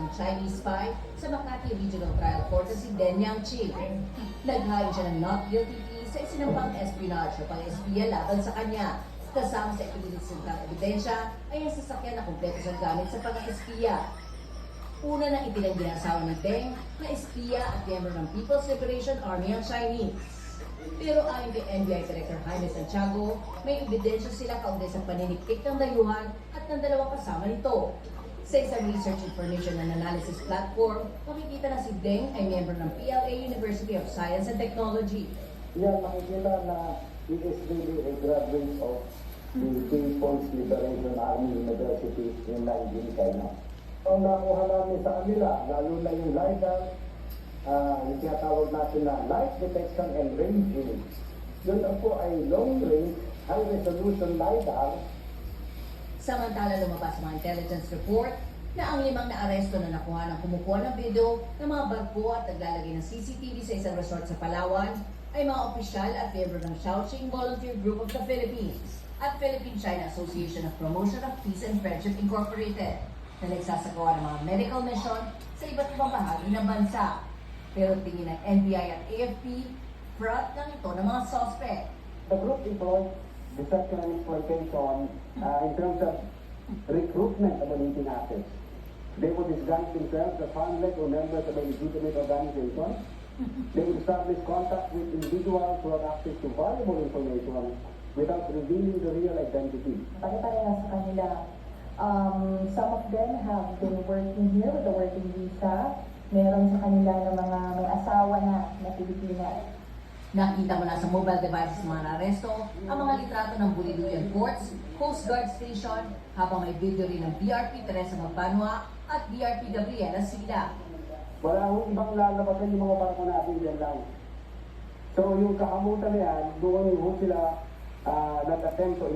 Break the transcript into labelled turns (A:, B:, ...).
A: ng Chinese spy sa Makati Regional Trial Court na si Deng Yangqi. Naghain siya ng not guilty plea sa isinampang espionage o pang-espiya laban sa kanya. Kasama sa epidensitang ebidensya ay ang sasakyan na kumpleto sa gamit sa pang-espiya. Una nang itinanggi ng asawa ni Deng na espiya at miyembro ng People's Liberation Army ang Chinese. Pero ayon kay NBI Director Jaime Santiago, may ebidensya sila kaugnay sa paniniktik ng dayuhan at ng dalawang kasama nito. Sa isang research information and analysis platform, makikita na si Deng ay miyembro ng PLA University of Science and Technology.
B: Yan, makikita na he is really a graduate of the People's Liberation Army University in Nanjing, China. Ang nakuha namin sa kanila, lalo na yung LiDAR, yung tinatawag natin na light detection and ranging. Yun ang po ay long-range, high-resolution LiDAR.
A: Samantala lumabas mga intelligence report na ang 5 na aresto na nakuha ng kumukuha ng video ng mga barko at naglalagay ng CCTV sa isang resort sa Palawan ay mga opisyal at miyembro ng Shaoxing Volunteer Group of the Philippines at Philippine-China Association of Promotion of Peace and Friendship Incorporated na nagsasagawa ng mga medical mission sa iba't ibang bahagi ng bansa. Pero tingin ng NBI at AFP, fraud lang ito ng mga suspect.
B: The group employed deception and exploitation in terms of recruitment of donating assets. They would disguise themselves as harmless or members of a legitimate organization. They would establish contact with individuals who have access to valuable information without revealing the real identity.
C: Pare-parehas sa kanila. Some of them have been working here with a working visa. Meron sa kanila ng mga may asawa na Pilipina.
A: Nakita mo na sa mobile devices mga naresto ang mga litrato ng Buliluyan Ports, Coast Guard Station, habang may video rin ng BRP Teresa Magbanwa at BRP Gabriela Sida.
B: Wala akong ibang lalabasan yung mga barko natin dyan lang. So yung kakamutan na yan, doon sila nag-attempt to